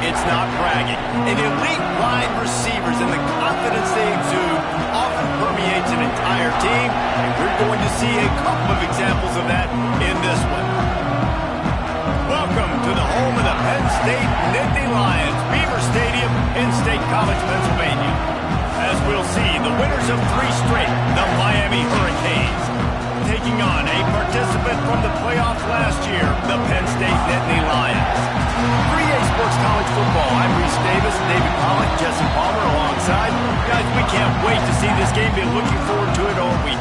it's not bragging. And elite wide receivers and the confidence they exude often permeates an entire team, and we're going to see a couple of examples of that in this one. Welcome to the home of the Penn State Nittany Lions, Beaver Stadium in State College, Pennsylvania. As we'll see, the winners of 3 straight, the Miami Hurricanes, taking on a participant from the playoffs last year, the Penn State Nittany Lions. 3A Sports College Football, I'm Reese Davis, David Pollock, Jesse Palmer alongside. Guys, we can't wait to see this game. Been looking forward to it all week.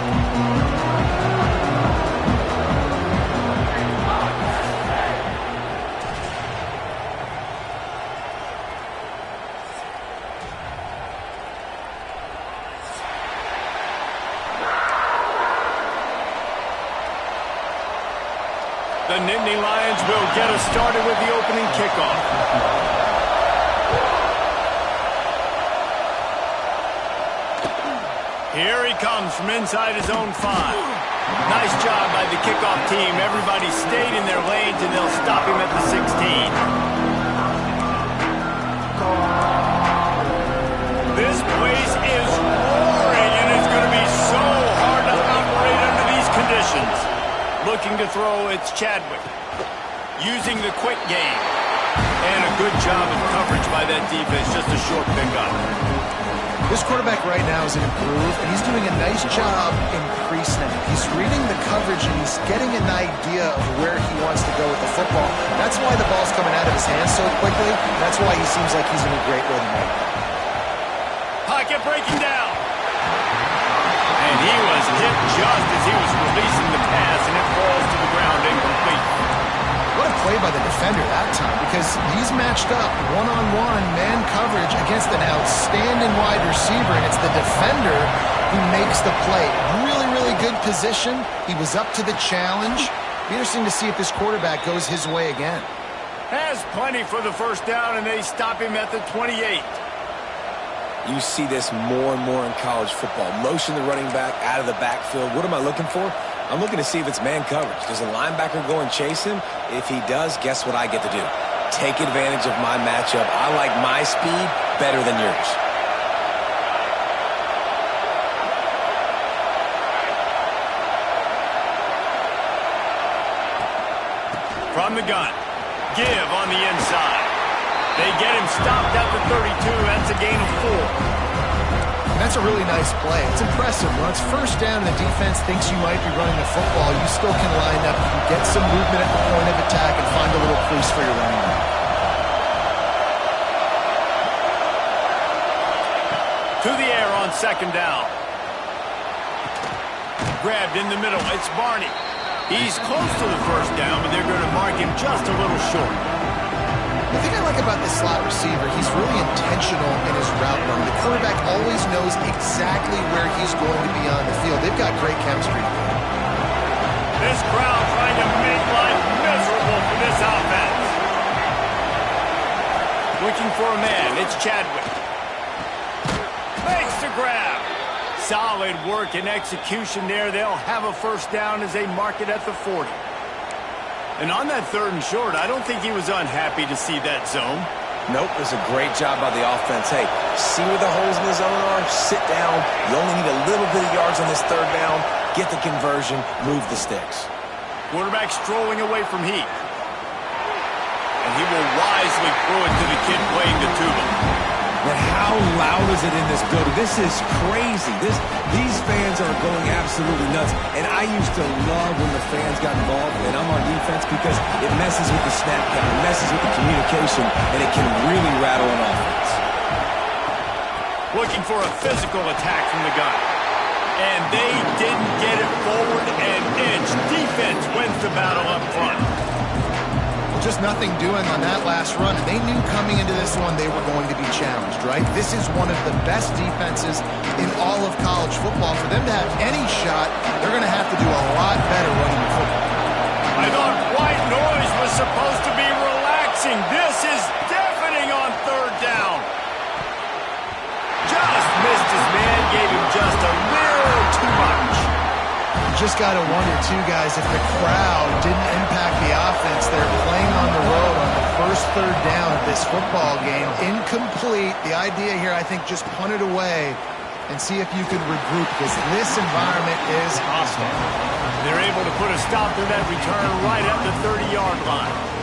The Nittany Lions will get us started with the opening kickoff. Here he comes from inside his own 5. Nice job by the kickoff team. Everybody stayed in their lanes, and they'll stop him at the 16. This place is roaring, and it's going to be so hard to operate under these conditions. Looking to throw, it's Chadwick. Using the quick game. And a good job of coverage by that defense. Just a short pickup. This quarterback right now is an improve, and he's doing a nice job in pre-snap. He's reading the coverage, and he's getting an idea of where he wants to go with the football. That's why the ball's coming out of his hands so quickly. That's why he seems like he's in a great rhythm right now. Pocket breaking down. And he was hit just as he was releasing the pass, and it falls to the ground incomplete. What a play by the defender that time, because he's matched up one-on-one man coverage against an outstanding wide receiver, and it's the defender who makes the play. Really, really good position. He was up to the challenge. Be interesting to see if this quarterback goes his way again. Has plenty for the first down, and they stop him at the 28. You see this more and more in college football. Motion the running back out of the backfield. What am I looking for? I'm looking to see if it's man coverage. Does a linebacker go and chase him? If he does, guess what I get to do? Take advantage of my matchup. I like my speed better than yours. From the gun. Give on the inside. They get him stopped at the 32. That's a gain of 4. And that's a really nice play. It's impressive. When it's first down and the defense thinks you might be running the football, you still can line up. You can get some movement at the point of attack and find a little crease for your running back. To the air on second down. Grabbed in the middle. It's Barney. He's close to the first down, but they're going to mark him just a little short. The thing I like about the slot receiver, he's really intentional in his route run. The quarterback always knows exactly where he's going to be on the field. They've got great chemistry. This crowd trying to make life miserable for this offense. Looking for a man. It's Chadwick. Makes the grab. Solid work and execution there. They'll have a first down as they mark it at the 40. And on that 3rd and short, I don't think he was unhappy to see that zone. Nope, it was a great job by the offense. Hey, see where the holes in the zone are? Sit down. You only need a little bit of yards on this 3rd down. Get the conversion. Move the sticks. Quarterback strolling away from Heath. And he will wisely throw it to the kid playing the tuba. But how loud is it in this building? This is crazy. These fans are going absolutely nuts. And I used to love when the fans got involved, and I'm on defense, because it messes with the snap count, it messes with the communication, and it can really rattle an offense. Looking for a physical attack from the gun. And they didn't get it forward an inch. Defense wins the battle up front. Just nothing doing on that last run, and they knew coming into this one they were going to be challenged, right? This is one of the best defenses in all of college football. For them to have any shot, they're going to have to do a lot better running the football. I thought white noise was supposed to be relaxing. This is deafening on 3rd down. Just missed his man, gave him just a little too much. Just got to wonder, too, guys, if the crowd didn't impact the offense. They're playing on the road on the first third down of this football game. Incomplete. The idea here, I think, just punt it away and see if you can regroup, because this environment is hostile. They're able to put a stop to that return right at the 30-yard line.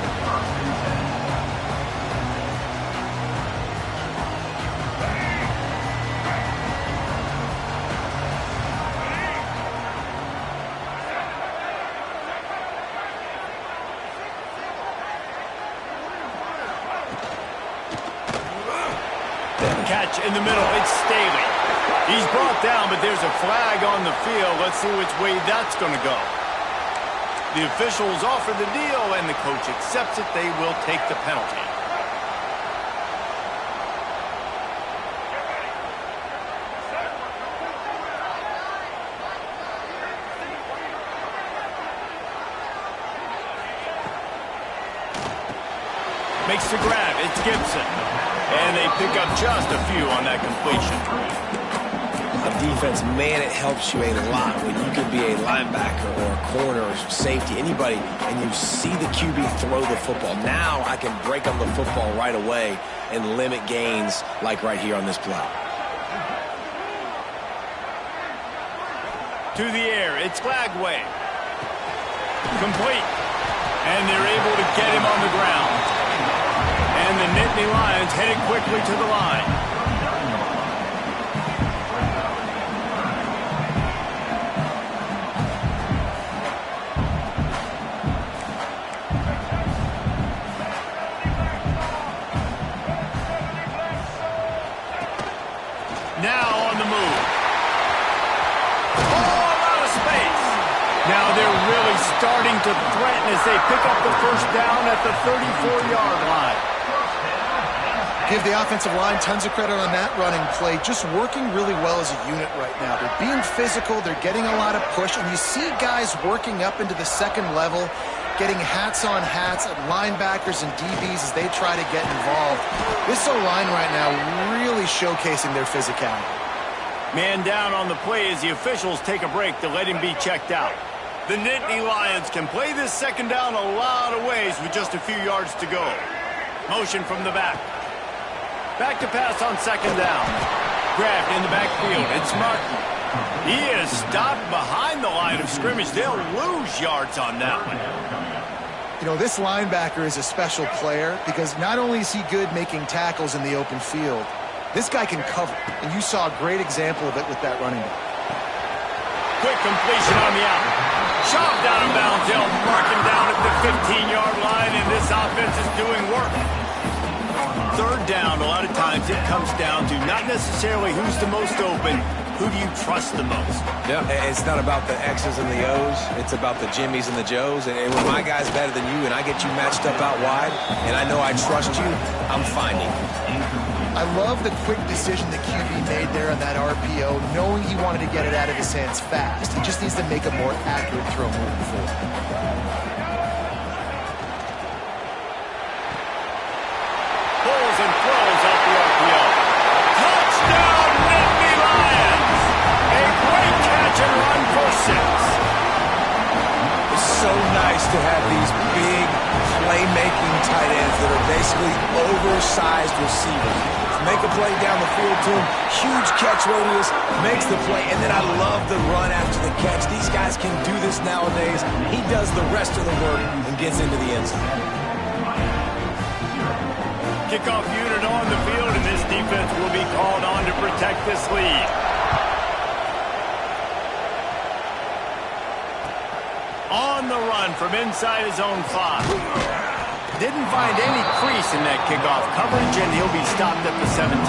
Catch in the middle. It's Staley. He's brought down, but there's a flag on the field. Let's see which way that's going to go. The officials offer the deal, and the coach accepts it. They will take the penalty. Makes the grab. It's Gibson. And they pick up just a few on that completion. On defense, man, it helps you a lot when you can be a linebacker or a corner or safety, anybody, and you see the QB throw the football. Now I can break up the football right away and limit gains like right here on this play. To the air, it's Glagway. Complete. And they're able to get him on the ground. And the Nittany Lions headed quickly to the line. Now on the move. Oh, out of space. Now they're really starting to threaten as they pick up the first down at the 34-yard line. Give the offensive line tons of credit on that running play. Just working really well as a unit right now. They're being physical. They're getting a lot of push. And you see guys working up into the second level, getting hats on hats at linebackers and DBs as they try to get involved. This O-line right now really showcasing their physicality. Man down on the play as the officials take a break to let him be checked out. The Nittany Lions can play this second down a lot of ways with just a few yards to go. Motion from the back. Back to pass on second down. Grabbed in the backfield. It's Martin. He is stopped behind the line of scrimmage. They'll lose yards on that one. You know, this linebacker is a special player because not only is he good making tackles in the open field, this guy can cover. And you saw a great example of it with that running back. Quick completion on the out. Shoved out of bounds. They'll mark him down at the 15-yard line, and this offense is doing work. Third down, a lot of times it comes down to not necessarily who's the most open, who do you trust the most? Yeah, it's not about the X's and the O's. It's about the Jimmys and the Joes. And when my guy's better than you and I get you matched up out wide and I know I trust you, I'm finding. I love the quick decision that QB made there on that RPO, knowing he wanted to get it out of his hands fast. He just needs to make a more accurate throw moving forward. Pulls and throws off the RPO. Touchdown, Nittany Lions! A great catch and run for 6. It's so nice to have these big playmaking tight ends that are basically oversized receivers. Make a play down the field to him, huge catch radius, makes the play, and then I love the run after the catch. These guys can do this nowadays. He does the rest of the work and gets into the end zone. Kickoff unit on the field, and this defense will be called on to protect this lead. On the run from inside his own 5. Didn't find any crease in that kickoff coverage, and he'll be stopped at the 17.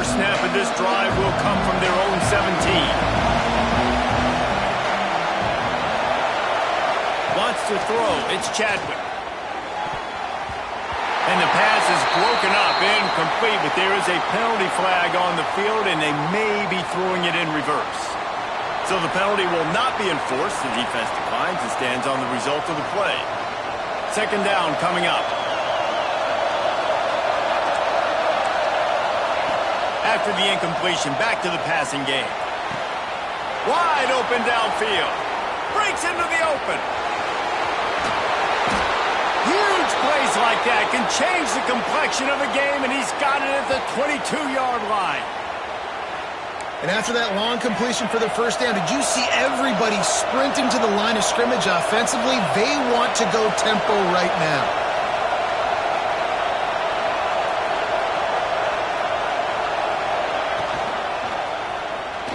Snap of this drive will come from their own 17. Wants to throw. It's Chadwick. And the pass is broken up, incomplete, but there is a penalty flag on the field, and they may be throwing it in reverse. So the penalty will not be enforced. The defense declines and stands on the result of the play. Second down coming up. After the incompletion, back to the passing game. Wide open downfield. Breaks into the open. Huge plays like that can change the complexion of a game, and he's got it at the 22-yard line. And after that long completion for the first down, did you see everybody sprinting to the line of scrimmage offensively? They want to go tempo right now.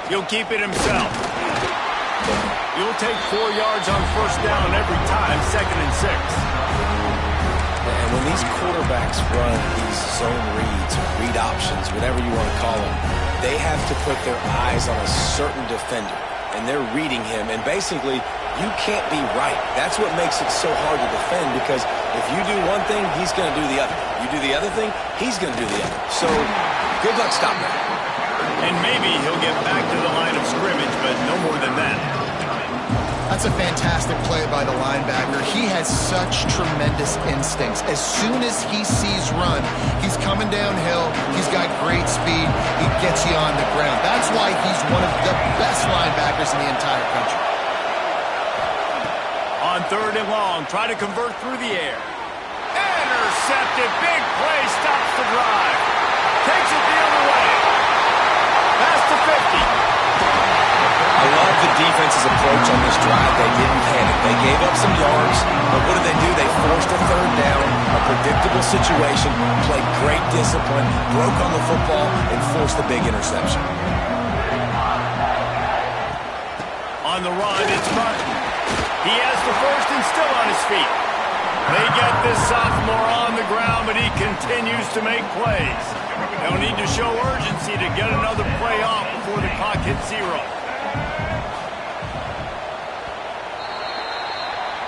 He'll keep it himself. He'll take 4 yards on first down every time, 2nd and 6. And when these quarterbacks run these zone reads, or read options, whatever you want to call them, they have to put their eyes on a certain defender, and they're reading him, and basically, you can't be right. That's what makes it so hard to defend, because if you do one thing, he's going to do the other. You do the other thing, he's going to do the other. So, good luck stopping that. And maybe he'll get back to the line of scrimmage, but no more than that. That's a fantastic play by the linebacker. He has such tremendous instincts. As soon as he sees run, he's coming downhill. He's got great speed. He gets you on the ground. That's why he's one of the best linebackers in the entire country. On 3rd and long, try to convert through the air. Intercepted. Big play stops the drive. Takes it the other way. Pass to 50. I love the defense's approach on this drive. They didn't panic. They gave up some yards, but what did they do? They forced a 3rd down, a predictable situation, played great discipline, broke on the football, and forced the big interception. On the run, it's Burton. He has the first and still on his feet. They get this sophomore on the ground, but he continues to make plays. They'll need to show urgency to get another play off before the clock hits 0.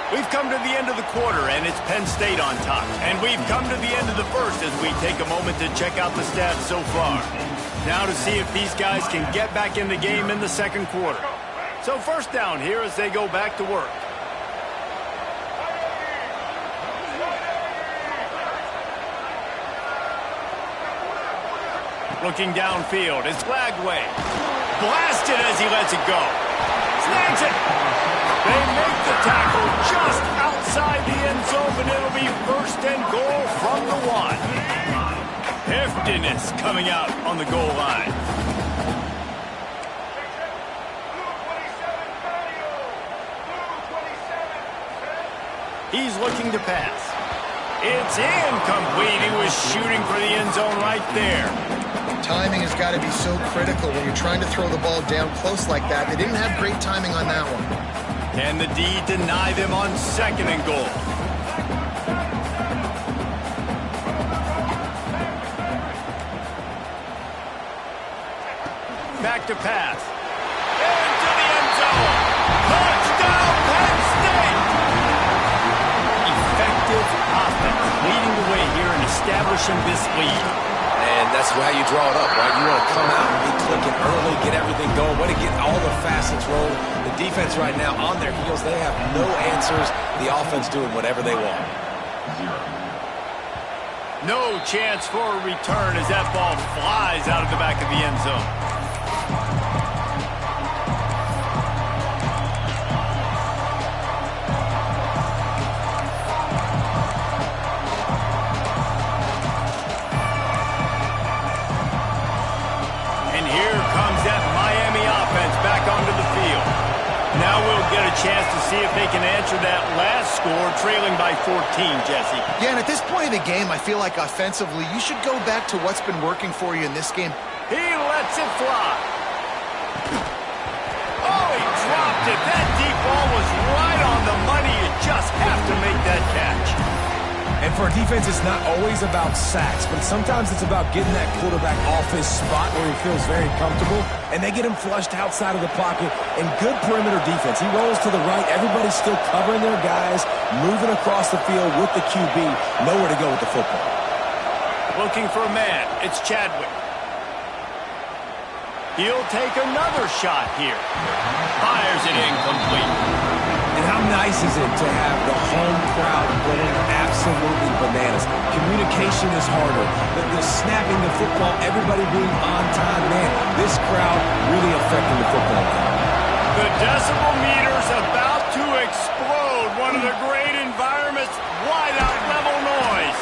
We've come to the end of the quarter, and it's Penn State on top. And we've come to the end of the first as we take a moment to check out the stats so far. Now to see if these guys can get back in the game in the second quarter. So first down here as they go back to work. Looking downfield, it's Lagway. Blasted as he lets it go. Snags it. They make the tackle just outside the end zone, but it'll be 1st and goal from the 1. Heftiness coming out on the goal line. He's looking to pass. It's incomplete. He was shooting for the end zone right there. Timing has got to be so critical when you're trying to throw the ball down close like that. They didn't have great timing on that one. Can the D deny them on 2nd and goal? Back to pass. Into the end zone. Touchdown, Penn State! Effective offense leading the way here and establishing this lead. And that's how you draw it up, right? You want to come out and be clicking early, get everything going, want to get all the facets rolling. The defense right now on their heels, they have no answers. The offense doing whatever they want. No chance for a return as that ball flies out of the back of the end zone. Chance to see if they can answer that last score, trailing by 14, Jesse. Yeah, and at this point in the game, I feel like offensively, you should go back to what's been working for you in this game. He lets it fly. Oh, he dropped it. That deep ball was right on the money. You just have to make that catch. And for a defense, it's not always about sacks, but sometimes it's about getting that quarterback off his spot where he feels very comfortable, and they get him flushed outside of the pocket. And good perimeter defense. He rolls to the right. Everybody's still covering their guys, moving across the field with the QB. Nowhere to go with the football. Looking for a man. It's Chadwick. He'll take another shot here. Fires it incomplete. And How nice is it to have the home crowd going absolutely bananas? Communication is harder. The snapping the football, everybody being on time. Man, this crowd really affecting the football game. The decibel meter's about to explode. One of the great environments, wide out level noise.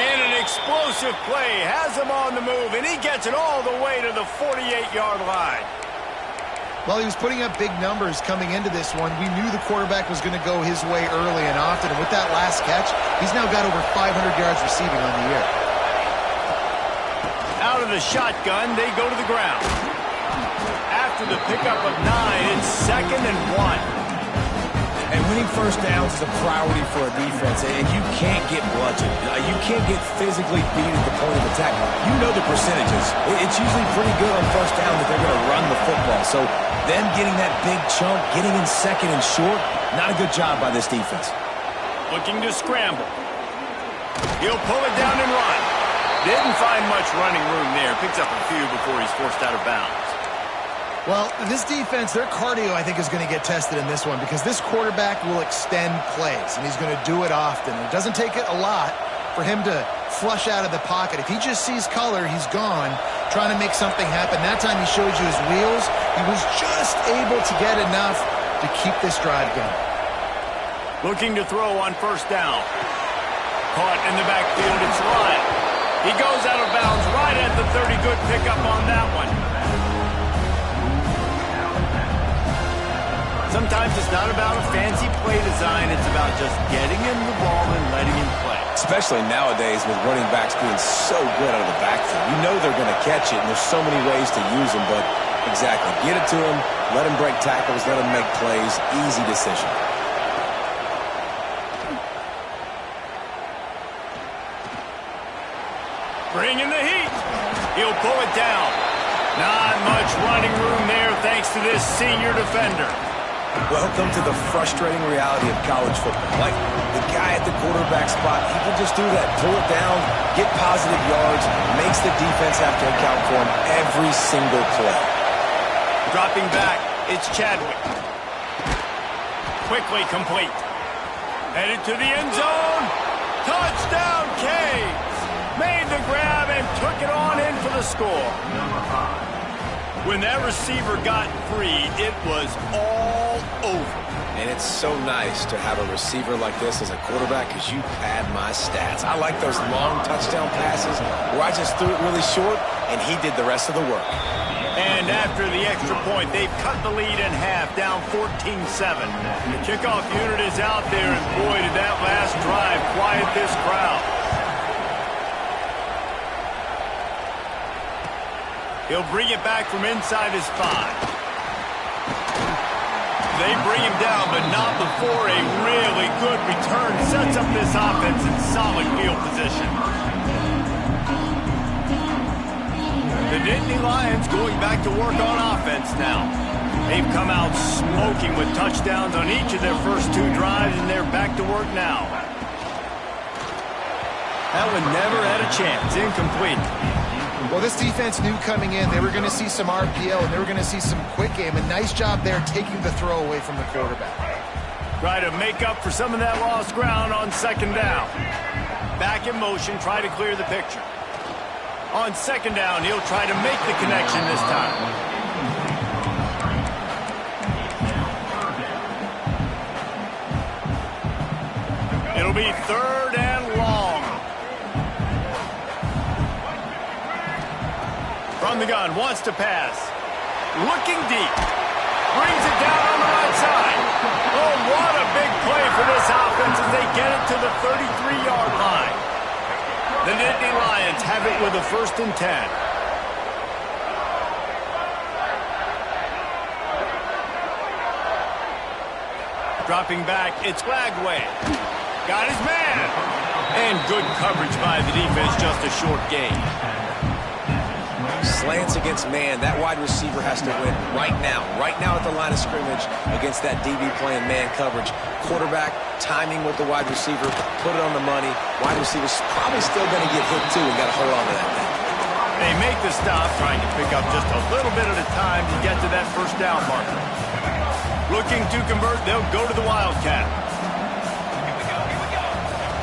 And an explosive play has him on the move, and he gets it all the way to the 48-yard line. Well, he was putting up big numbers coming into this one. We knew the quarterback was going to go his way early and often, and with that last catch, he's now got over 500 yards receiving on the year. Out of the shotgun, they go to the ground. After the pickup of 9, it's 2nd and 1. And winning first downs is a priority for a defense, and you can't get bludgeoned. You can't get physically beat at the point of attack. You know the percentages. It's usually pretty good on first down that they're going to run the football. So them getting that big chunk, getting in 2nd and short, not a good job by this defense. Looking to scramble. He'll pull it down and run. Didn't find much running room there. Picks up a few before he's forced out of bounds. Well, this defense, their cardio, I think, is going to get tested in this one because this quarterback will extend plays, and he's going to do it often. It doesn't take it a lot for him to flush out of the pocket. If he just sees color, he's gone, trying to make something happen. That time he showed you his wheels. He was just able to get enough to keep this drive going. Looking to throw on first down. Caught in the backfield, it's Lyle. He goes out of bounds right at the 30. Good pickup on that one. Sometimes it's not about a fancy play design. It's about just getting him the ball and letting him play. Especially nowadays with running backs being so good out of the backfield. You know they're going to catch it, and there's so many ways to use them, but exactly. Get it to him, let him break tackles, let him make plays. Easy decision. Bringing the heat. He'll pull it down. Not much running room there thanks to this senior defender. Welcome to the frustrating reality of college football. Like, the guy at the quarterback spot, he can just do that. Pull it down, get positive yards, makes the defense have to account for him every single play. Dropping back, it's Chadwick. Quickly complete. Headed to the end zone. Touchdown, Canes. Made the grab and took it on in for the score. When that receiver got free, it was all over. And it's so nice to have a receiver like this as a quarterback because you pad my stats. I like those long touchdown passes where I just threw it really short and he did the rest of the work. And after the extra point, they've cut the lead in half, down 14-7. The kickoff unit is out there, and boy, did that last drive quiet this crowd. He'll bring it back from inside his 5. They bring him down, but not before a really good return sets up this offense in solid field position. The Nittany Lions going back to work on offense now. They've come out smoking with touchdowns on each of their first 2 drives, and they're back to work now. That one never had a chance. Incomplete. Well, this defense knew coming in they were going to see some RPO and they were going to see some quick game. A nice job there taking the throw away from the quarterback. Try to make up for some of that lost ground on second down. Back in motion, try to clear the picture. On second down, he'll try to make the connection this time. It'll be 3rd and long. From the gun, wants to pass. Looking deep. Brings it down on the right side. Oh, what a big play for this offense as they get it to the 33-yard line. The Nittany Lions have it with a 1st and 10. Dropping back, it's Lagway. Got his man. And good coverage by the defense, just a short gain. Slants against man. That wide receiver has to win right now at the line of scrimmage against that DB playing man coverage. Quarterback, timing with the wide receiver, put it on the money. Wide receiver's probably still going to get hit too and got to hold on to that thing. They make the stop, trying to pick up just a little bit at a time to get to that first down marker. Looking to convert, they'll go to the Wildcat.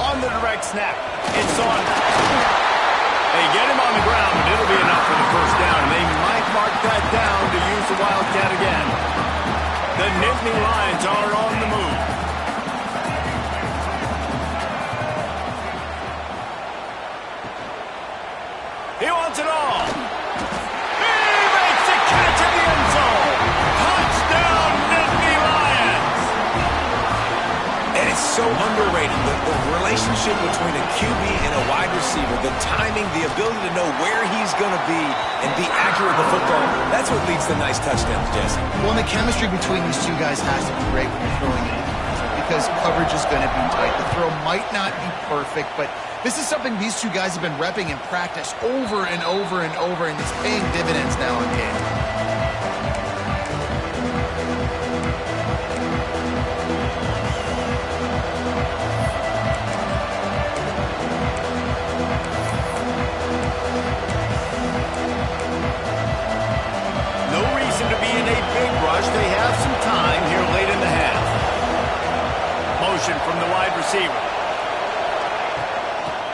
On the direct snap, it's on. They get him on the ground, but it'll be enough for the first down, and they might mark that down to use the Wildcat again. The Nittany Lions are on the move. He wants it all. He makes the catch in the end zone. Touchdown, Nittany Lions. And it's so underrated. The relationship between a QB and a wide receiver, the timing, the ability to know where he's going to be and be accurate with the football, that's what leads to nice touchdowns, Jesse. Well, and the chemistry between these two guys has to be great when you're throwing it because coverage is going to be tight. The throw might not be perfect, but this is something these two guys have been repping in practice over and over and over, and it's paying dividends now in game. No reason to be in a big rush. They have some time here late in the half. Motion from the wide receiver.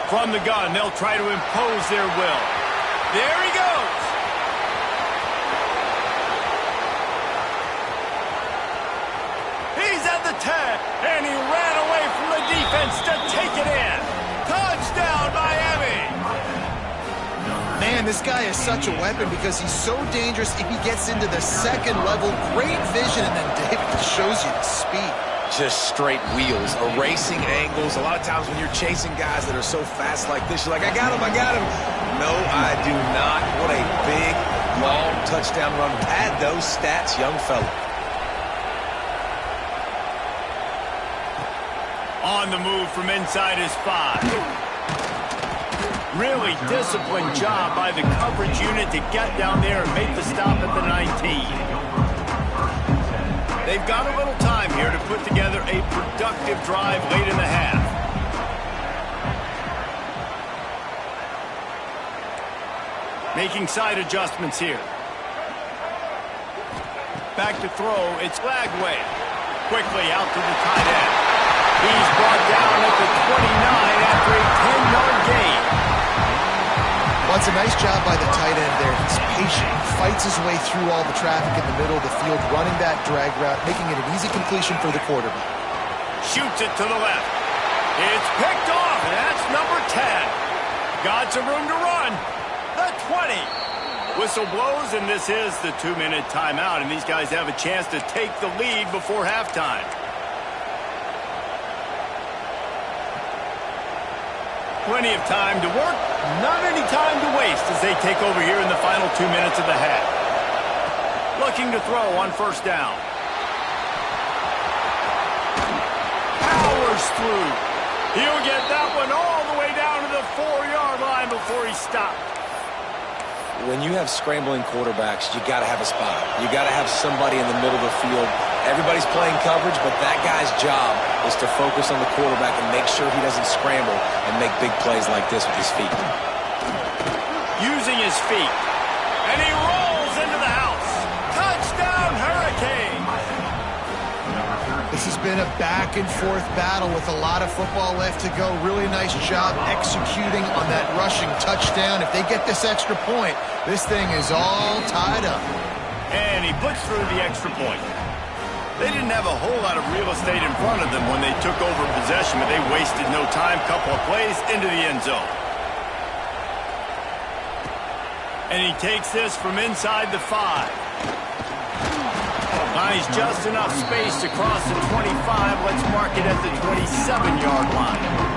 From the gun, they'll try to impose their will. There he goes. He's at the 10, and he ran away from the defense to take it in. Touchdown, Miami. Man, this guy is such a weapon because he's so dangerous if he gets into the second level. Great vision, and then David just shows you the speed. Just straight wheels, erasing angles. A lot of times when you're chasing guys that are so fast like this, you're like, I got him, I got him. No, I do not. What a big, long touchdown run. Pad those stats, young fella. On the move from inside his 5. Really disciplined job by the coverage unit to get down there and make the stop at the 19. They've got a little time here to put together a productive drive late in the half. Making side adjustments here. Back to throw, it's Lagway. Quickly out to the tight end. He's brought down at the 29 after a 10-yard gain. Well, it's a nice job by the tight end there. He's patient. He fights his way through all the traffic in the middle of the field, running that drag route, making it an easy completion for the quarterback. Shoots it to the left. It's picked off, and that's number 10. Got some room to run. The 20. Whistle blows, and this is the 2-minute timeout, and these guys have a chance to take the lead before halftime. Plenty of time to work, not any time to waste as they take over here in the final 2 minutes of the half. Looking to throw on first down. Powers through. He'll get that one all the way down to the 4-yard line before he stopped. When you have scrambling quarterbacks, you got to have a spot. You got to have somebody in the middle of the field. Everybody's playing coverage, but that guy's job is to focus on the quarterback and make sure he doesn't scramble and make big plays like this with his feet. Using his feet. And he rolls into the house. Touchdown, Hurricane! This has been a back-and-forth battle with a lot of football left to go. Really nice job executing on that rushing touchdown. If they get this extra point, this thing is all tied up. And he puts through the extra point. They didn't have a whole lot of real estate in front of them when they took over possession, but they wasted no time. Couple of plays into the end zone. And he takes this from inside the 5. Buys just enough space to cross the 25. Let's mark it at the 27-yard line.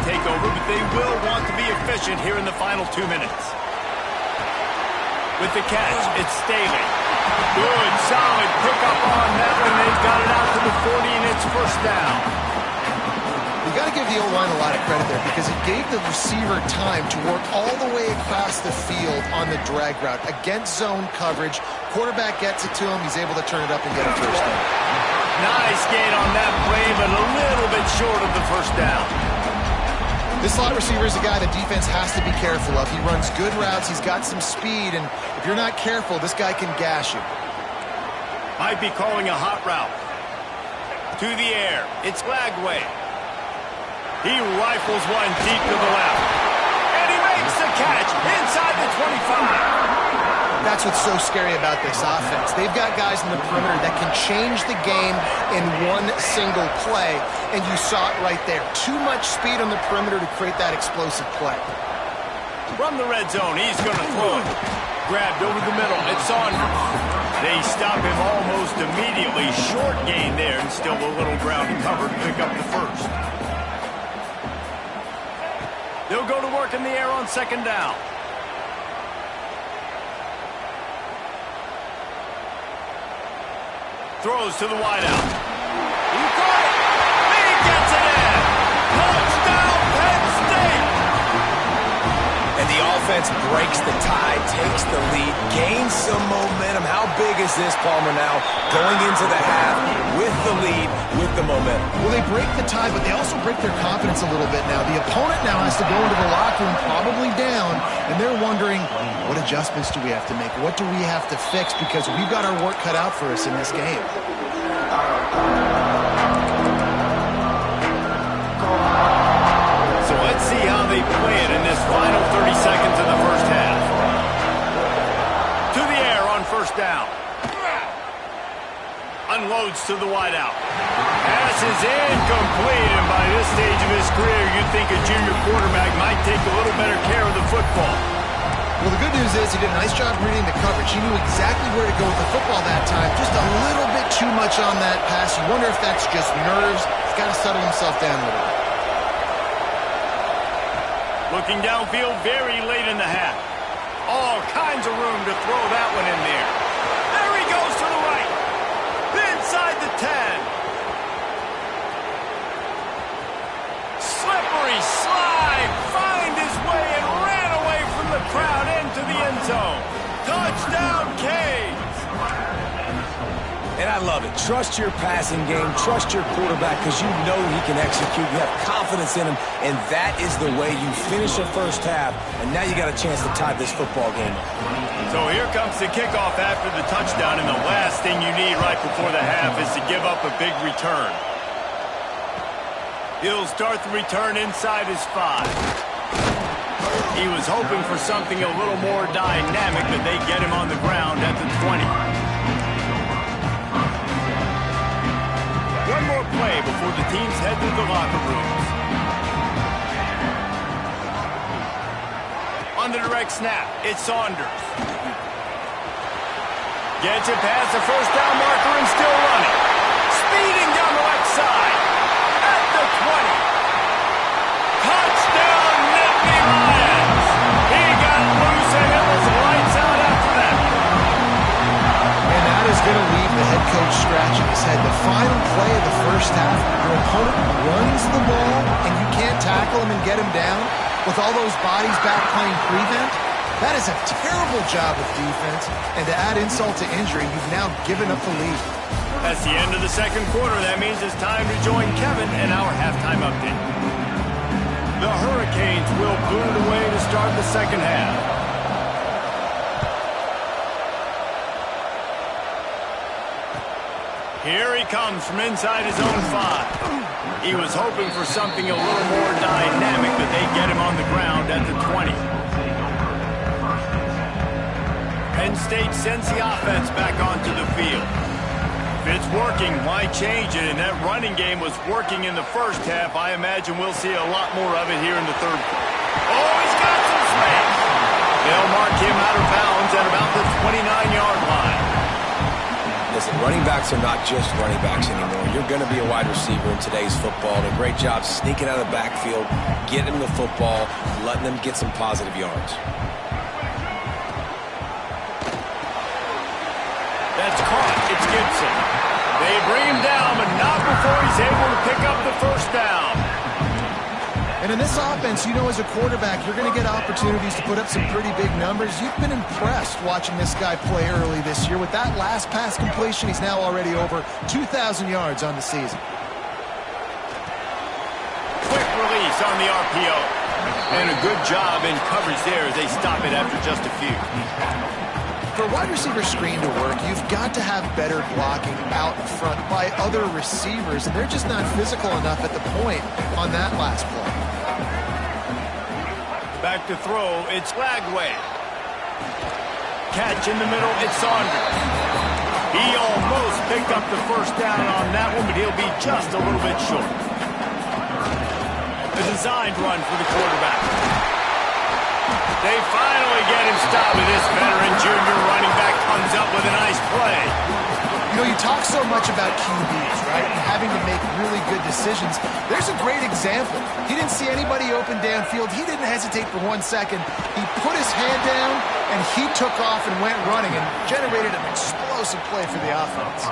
Take over, but they will want to be efficient here in the final 2 minutes. With the catch, it's Staley. Good, solid pickup on that one. They've got it out to the 40, and it's first down. You got to to give the O-line a lot of credit there because it gave the receiver time to work all the way across the field on the drag route against zone coverage. Quarterback gets it to him. He's able to turn it up and get a first down. Nice gain on that play, but a little bit short of the first down. This slot receiver is a guy the defense has to be careful of. He runs good routes. He's got some speed, and if you're not careful, this guy can gash you. Might be calling a hot route. To the air. It's Lagway. He rifles one deep to the left. And he makes the catch inside the 25. That's what's so scary about this offense. They've got guys in the perimeter that can change the game in one single play, and you saw it right there. Too much speed on the perimeter to create that explosive play. From the red zone, he's going to throw it. Grabbed over the middle. It's Saunders. They stop him almost immediately. Short gain there, and still a little ground to cover to pick up the first. They'll go to work in the air on second down. Throws to the wideout. He caught it. He gets it in. Touchdown, Penn State. And the offense breaks the tie, takes the lead, gains some momentum. How big is this, Palmer, now going into the half with the lead, with the momentum? Well, they break the tie, but they also break their confidence a little bit now. The opponent now has to go into the locker room probably down, and they're wondering, what adjustments do we have to make? What do we have to fix? Because we've got our work cut out for us in this game. So let's see how they play it in this final 30 seconds of the first half. To the air on first down. Unloads to the wideout. Pass is incomplete, and by this stage of his career, you'd think a junior quarterback might take a little better care of the football. Well, the good news is he did a nice job reading the coverage. He knew exactly where to go with the football that time. Just a little bit too much on that pass. You wonder if that's just nerves. He's got to settle himself down a little bit. Looking downfield very late in the half. All kinds of room to throw that one in there. There he goes to the right. Inside the 10. Slippery slide. Find his way and ran away from the crowd into the end zone. Touchdown, Canes. And I love it. Trust your passing game. Trust your quarterback because you know he can execute. You have confidence in him, and that is the way you finish the first half, and now you got a chance to tie this football game up. So here comes the kickoff after the touchdown, and the last thing you need right before the half is to give up a big return. He'll start the return inside his 5. He was hoping for something a little more dynamic, but they get him on the ground at the 20. One more play before the teams head to the locker rooms. On the direct snap, it's Saunders. Gets it past the first down marker and still running. Speeding down the left side. At the 20. Touchdown, Nittany Lions. He got loose and it was lights out after that. And that is going to leave the head coach scratching his head. The final play of the first half, your opponent runs the ball and you can't tackle him and get him down with all those bodies back playing prevent. That is a terrible job of defense, and to add insult to injury, you've now given up the lead. That's the end of the second quarter. That means it's time to join Kevin in our halftime update. The Hurricanes will boot it away to start the second half. Here he comes from inside his own 5. He was hoping for something a little more dynamic, but they get him on the ground at the 20. Penn State sends the offense back onto the field. If it's working, why change it? And that running game was working in the first half. I imagine we'll see a lot more of it here in the third quarter. Oh, he's got some space. They'll mark him out of bounds at about the 29-yard line. Listen, running backs are not just running backs anymore. You're going to be a wide receiver in today's football. And a great job sneaking out of the backfield, getting them the football, letting them get some positive yards. That's caught. It's Gibson. They bring him down, but not before he's able to pick up the first down. And in this offense, you know, as a quarterback, you're going to get opportunities to put up some pretty big numbers. You've been impressed watching this guy play early this year. With that last pass completion, he's now already over 2,000 yards on the season. Quick release on the RPO. And a good job in coverage there as they stop it after just a few. For a wide receiver screen to work, you've got to have better blocking out front by other receivers, and they're just not physical enough at the point on that last play. Back to throw, it's Lagway. Catch in the middle, it's Saunders. He almost picked up the first down on that one, but he'll be just a little bit short. A designed run for the quarterback. They finally get him stopped, and this veteran junior running back comes up with a nice play. You know, you talk so much about QBs, right, and having to make really good decisions. There's a great example. He didn't see anybody open downfield. He didn't hesitate for 1 second. He put his hand down, and he took off and went running and generated an explosive play for the offense.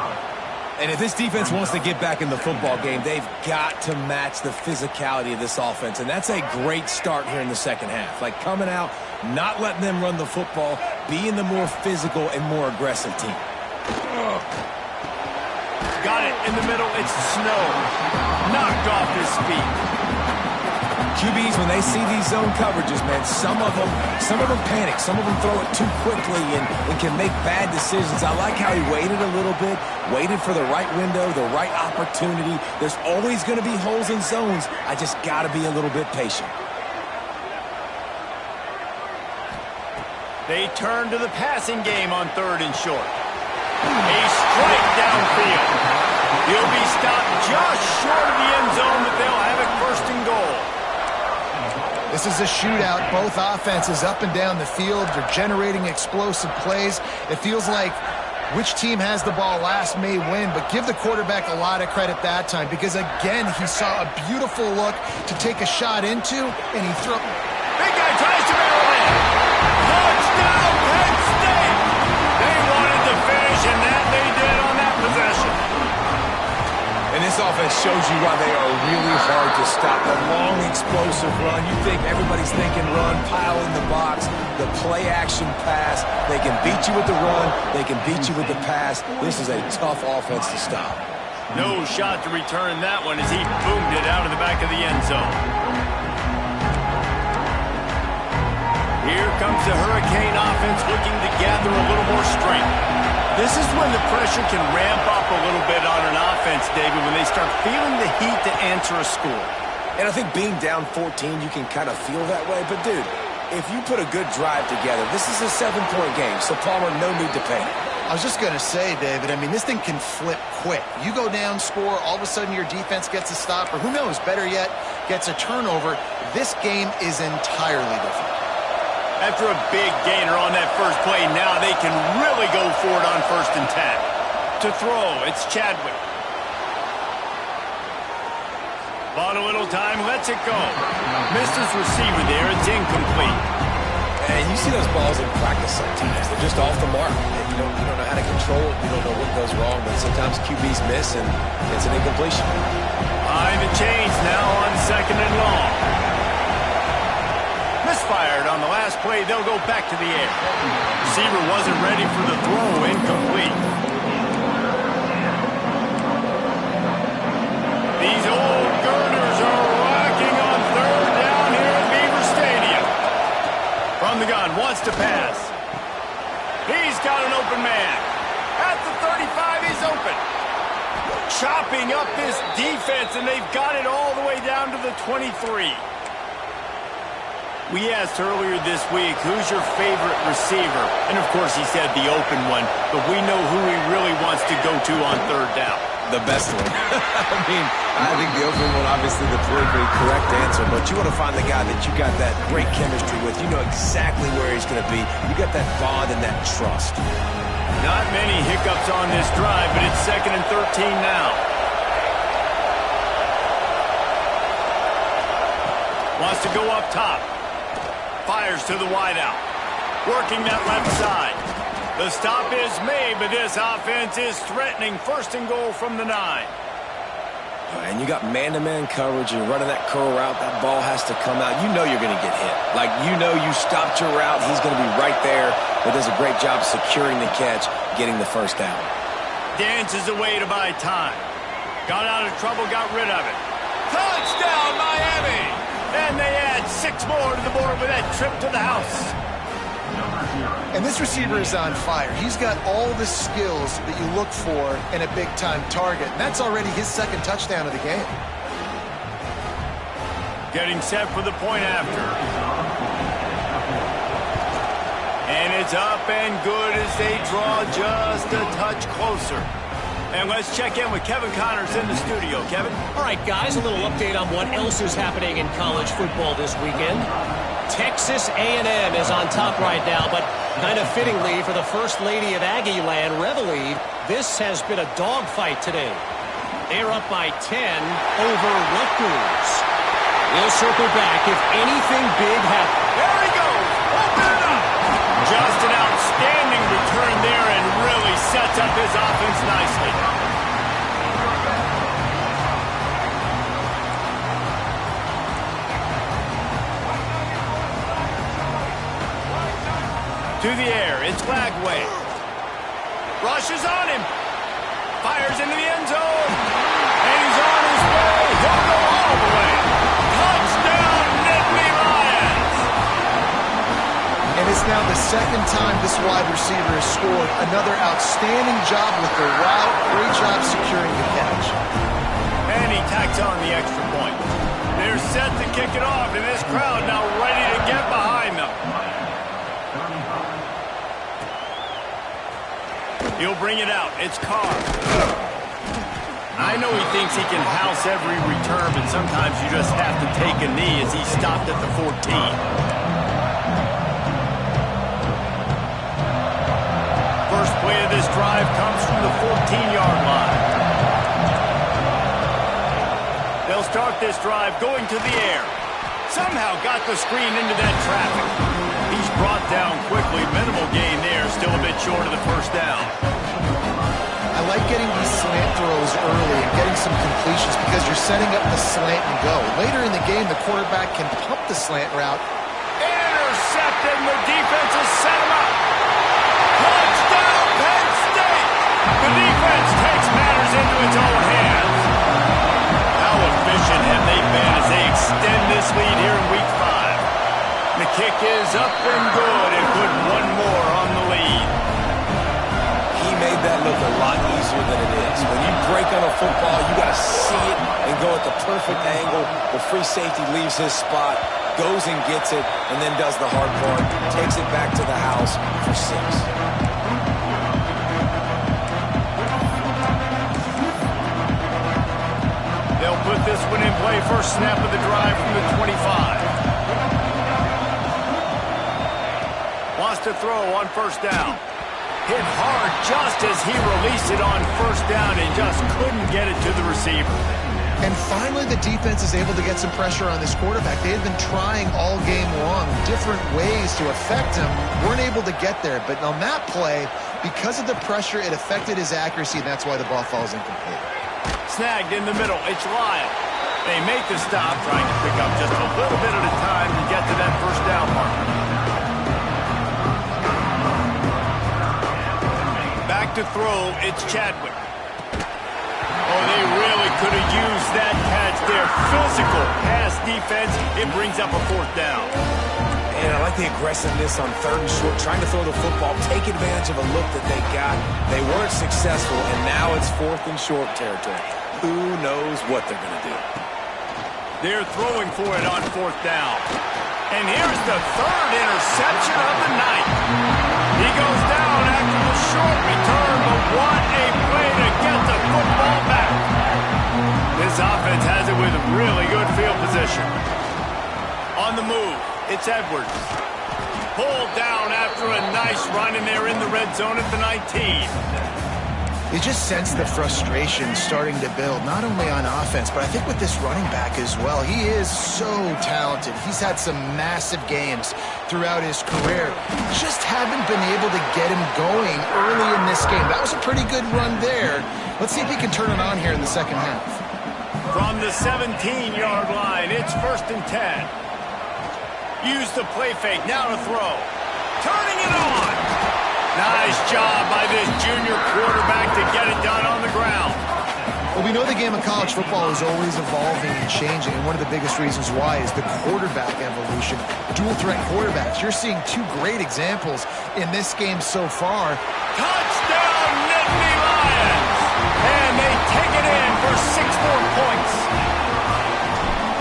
And if this defense wants to get back in the football game, they've got to match the physicality of this offense. And that's a great start here in the second half. Like coming out, not letting them run the football, being the more physical and more aggressive team. Got it in the middle. It's Snow. Knocked off his feet. QBs, when they see these zone coverages, man, some of them panic. Some of them throw it too quickly and can make bad decisions. I like how he waited a little bit, waited for the right window, the right opportunity. There's always going to be holes in zones. I just got to be a little bit patient. They turn to the passing game on 3rd and short. A strike downfield. He'll be stopped just short of the end zone, but they'll have it 1st and goal. This is a shootout. Both offenses up and down the field. They're generating explosive plays. It feels like which team has the ball last may win, but give the quarterback a lot of credit that time because, again, he saw a beautiful look to take a shot into, and he threw. Big guy tries to barrel in. Touchdown, Penn State! They wanted to finish, and that they did on that possession. And this offense shows you why they are really hard to stop. The long, explosive run. You think everybody's thinking run, pile in the box, the play-action pass. They can beat you with the run. They can beat you with the pass. This is a tough offense to stop. No shot to return that one as he boomed it out of the back of the end zone. Here comes the Hurricane offense looking to gather a little more strength. This is when the pressure can ramp up a little bit on an offense, David, when they start feeling the heat to answer a score. And I think being down 14, you can kind of feel that way. But, dude, if you put a good drive together, this is a 7-point game, so Palmer, no need to panic. I was just going to say, David, I mean, this thing can flip quick. You go down, score, all of a sudden your defense gets a stop, or who knows, better yet, gets a turnover. This game is entirely different. After a big gainer on that first play, now they can really go for it on 1st and 10. To throw, it's Chadwick. Bought a little time, lets it go. Missed his receiver there, it's incomplete. And you see those balls in practice sometimes. They're just off the mark. And you don't know how to control it. You don't know what goes wrong, but sometimes QBs miss, and it's an incompletion. Behind the chains now on 2nd and long. Misfired on the last play. They'll go back to the air. Receiver wasn't ready for the throw. Incomplete. These old girders are rocking on 3rd down here at Beaver Stadium. From the gun, wants to pass. He's got an open man. At the 35, he's open. Chopping up this defense, and they've got it all the way down to the 23. We asked earlier this week, who's your favorite receiver? And, of course, he said the open one, but we know who he really wants to go to on 3rd down. The best one. I think the open one, obviously the politically correct answer, but you want to find the guy that you got that great chemistry with. You know exactly where he's going to be. You got that bond and that trust. Not many hiccups on this drive, but it's 2nd and 13 now. Wants to go up top. Fires to the wideout. Working that left side. The stop is made, but this offense is threatening 1st and goal from the 9. And you got man-to-man coverage, you're running that curl route, that ball has to come out. You know you're going to get hit. Like, you know you stopped your route, he's going to be right there, but does a great job securing the catch, getting the first down. Dances away to buy time. Got out of trouble, got rid of it. Touchdown, Miami! And they add 6 more to the board with that trip to the house. And this receiver is on fire. He's got all the skills that you look for in a big-time target. And that's already his second touchdown of the game. Getting set for the point after. And it's up and good as they draw just a touch closer. And let's check in with Kevin Connors in the studio. Kevin? All right, guys, a little update on what else is happening in college football this weekend. Texas A&M is on top right now, but kind of fittingly for the First Lady of Aggie Land, Reveille, this has been a dogfight today. They're up by 10 over Rutgers. We'll circle back if anything big happens. There he goes! Open it up! Just an outstanding return there and really sets up his offense nicely. To the air, it's Lagway. Rushes on him. Fires into the end zone. And he's on his way. He'll go all the way. Touchdown, Nittany Lions. And it's now the second time this wide receiver has scored. Another outstanding job with the route. Great job securing the catch. And he tacks on the extra point. They're set to kick it off, and this crowd now ready to get behind them. He'll bring it out. It's Carr. I know he thinks he can house every return, but sometimes you just have to take a knee as he stopped at the 14. First play of this drive comes from the 14-yard line. They'll start this drive going to the air. Somehow got the screen into that traffic. He's brought down quickly. Minimal gain there. Still a bit short of the first down. I like getting these slant throws early and getting some completions because you're setting up the slant and go. Later in the game, the quarterback can pump the slant route. Intercepted. The defense has set him up. Touchdown, Penn State. The defense takes matters into its own hands. How efficient have they been as they extend this lead here in Week 5? The kick is up and good and put one more on the lead. He made that look a lot easier than it is. When you break on a football, you got to see it and go at the perfect angle. The free safety leaves his spot, goes and gets it, and then does the hard part, takes it back to the house for 6. They'll put this one in play. First snap of the drive from the 25. Wants to throw on first down. Hit hard just as he released it on first down and just couldn't get it to the receiver. And finally, the defense is able to get some pressure on this quarterback. They had been trying all game long different ways to affect him. Weren't able to get there. But on that play, because of the pressure, it affected his accuracy, and that's why the ball falls incomplete. Snagged in the middle. It's Lyle. They make the stop, trying to pick up just a little bit at a time to get to that first down marker. Back to throw, it's Chadwick. Oh, they really could have used that catch there. Physical pass defense. It brings up a fourth down. And I like the aggressiveness on 3rd and short, trying to throw the football, take advantage of a look that they got. They weren't successful, and now it's 4th and short territory. Who knows what they're going to do? They're throwing for it on 4th down. And here's the 3rd interception of the night. He goes down after the short return, but what a play to get the football back. This offense has it with really good field position. On the move, it's Edwards. Pulled down after a nice run, and they're in the red zone at the 19. You just sense the frustration starting to build, not only on offense, but I think with this running back as well. He is so talented. He's had some massive games throughout his career. Just haven't been able to get him going early in this game. That was a pretty good run there. Let's see if he can turn it on here in the second half. From the 17-yard line, it's 1st and 10. Use the play fake, now to throw. Turning it on. Nice job by this junior quarterback to get it done on the ground. Well, we know the game of college football is always evolving and changing, and one of the biggest reasons why is the quarterback evolution. Dual threat quarterbacks. You're seeing two great examples in this game so far. Touchdown, Nittany Lions! And they take it in for 6 more points.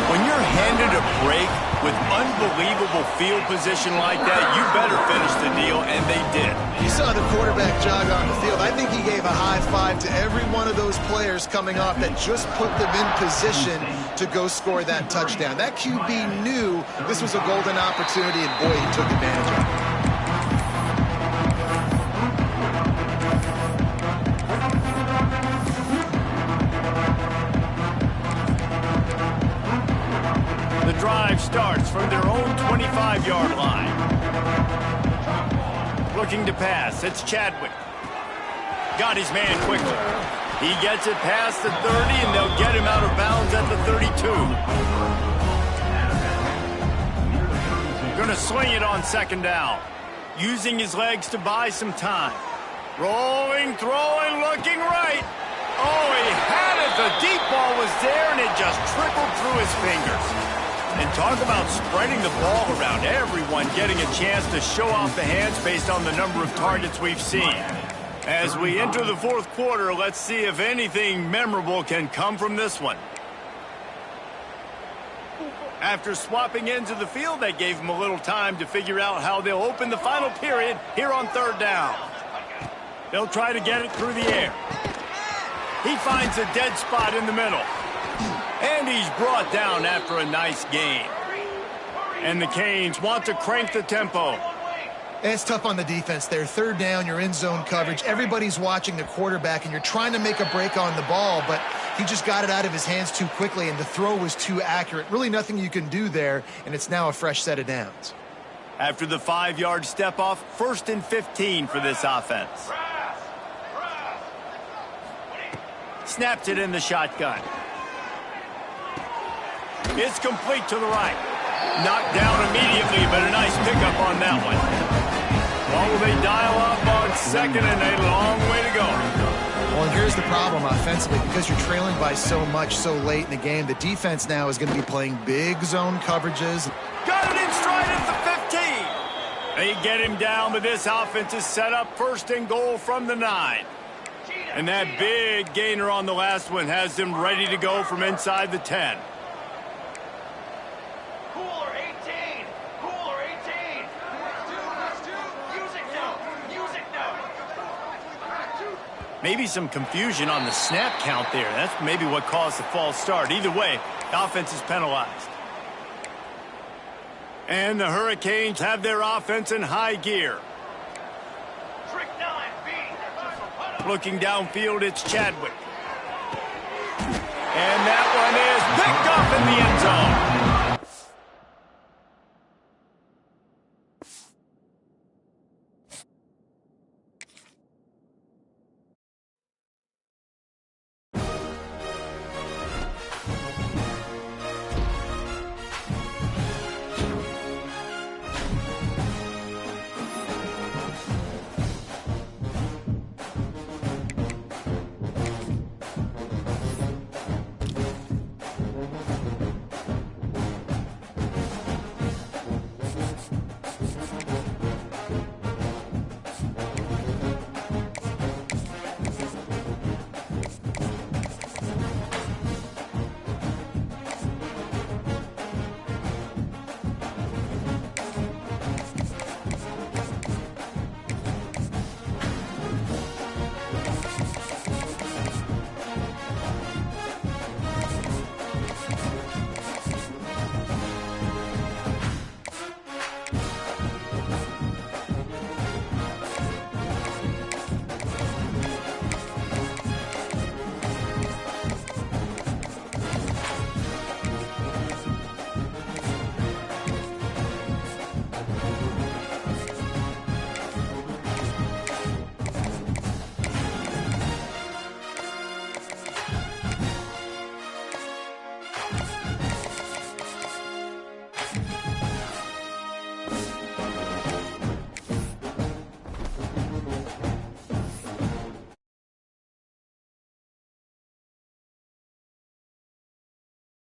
When you're handed a break with unbelievable field position like that, you better finish the deal, and they did. You saw the quarterback jog on the field. I think he gave a high five to every one of those players coming off that just put them in position to go score that touchdown. That QB knew this was a golden opportunity, and boy, he took advantage of it. Drive starts from their own 25-yard line. Looking to pass, it's Chadwick. Got his man quickly. He gets it past the 30, and they'll get him out of bounds at the 32. Gonna swing it on 2nd down. Using his legs to buy some time. Rolling, throwing, looking right. Oh, he had it. The deep ball was there, and it just trickled through his fingers. And talk about spreading the ball around, everyone getting a chance to show off the hands based on the number of targets we've seen. As we enter the 4th quarter, let's see if anything memorable can come from this one. After swapping ends of the field, that gave them a little time to figure out how they'll open the final period here on 3rd down. They'll try to get it through the air. He finds a dead spot in the middle. And he's brought down after a nice gain. And the Canes want to crank the tempo. It's tough on the defense there. 3rd down, you're in zone coverage. Everybody's watching the quarterback, and you're trying to make a break on the ball, but he just got it out of his hands too quickly, and the throw was too accurate. Really nothing you can do there, and it's now a fresh set of downs. After the 5-yard step off, 1st and 15 for this offense. Snaps it in the shotgun. It's complete to the right. Knocked down immediately, but a nice pickup on that one. Well, will they dial up on 2nd and a long way to go? Well, and here's the problem offensively. Because you're trailing by so much so late in the game, the defense now is going to be playing big zone coverages. Got it in stride at the 15. They get him down, but this offense is set up 1st and goal from the 9. And that big gainer on the last one has them ready to go from inside the 10. Maybe some confusion on the snap count there. That's maybe what caused the false start. Either way, the offense is penalized. And the Hurricanes have their offense in high gear. Looking downfield, it's Chadwick. And that one is picked up in the end zone.